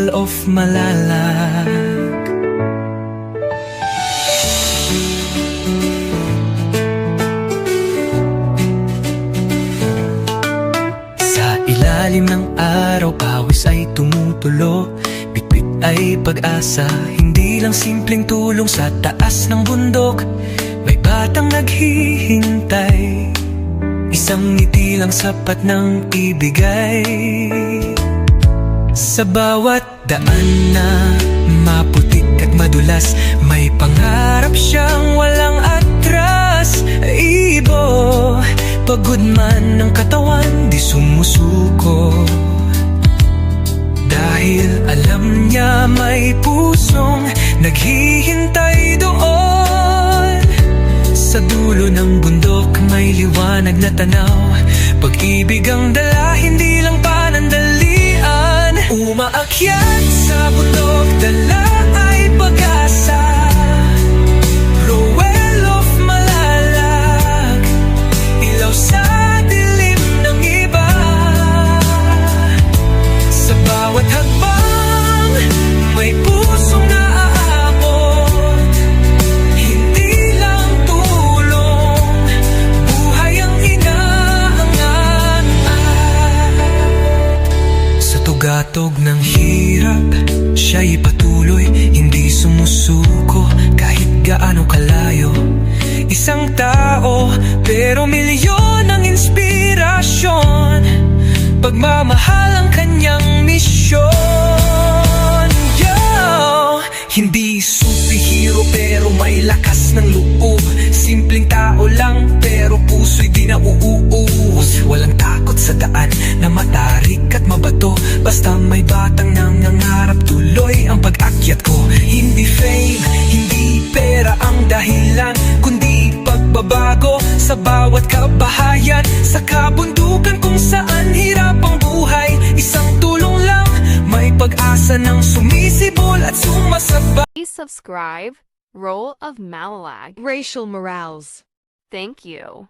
Of Malalag. Sa ilalim ng araw, pawis ay tumutulo. Bitbit ay pag-asa, hindi lang simpleng tulong. Sa taas ng bundok, may batang naghihintay. Isang ngiti lang sapat ng ibigay. Sa bawat daan na maputik at madulas, may pangarap siyang walang atras. Ibo, pagod man ng katawan, di sumusuko. Dahil alam niya may pusong naghihintay doon. Sa dulo ng bundok may liwanag na tanaw. Pag-ibig ang dala, hindi lang panandalian. Umaakyat sa bundok, dala ay pag-asa. Rowell of Malalag, ilaw sa dilim ng iba. Sa bawat hakbang, may pusong naaabot. Hindi lang tulong, buhay ang inaangat. Sa tugatog ng hirap, siya'y patuloy, hindi sumusuko kahit gaano kalayo. Isang tao, pero milyon ang inspirasyon. Pagmamahal ang kanyang misyon. Yo! Hindi superhero pero may lakas ng loob. Simpleng tao lang pero puso'y di nauuus. Walang takot sa daan na matarik at mabato. Basta may batang nangangarap, tuloy ang pag-akyat ko. Hindi fame, hindi pera ang dahilan, kundi pagbabago sa bawat kabahayan. Sa kabundukan kung saan hirap ang buhay, isang tulong lang, may pag-asa ng sumisibol at sumasabay. Please subscribe, Role of Malalag. Racial Morales. Thank you.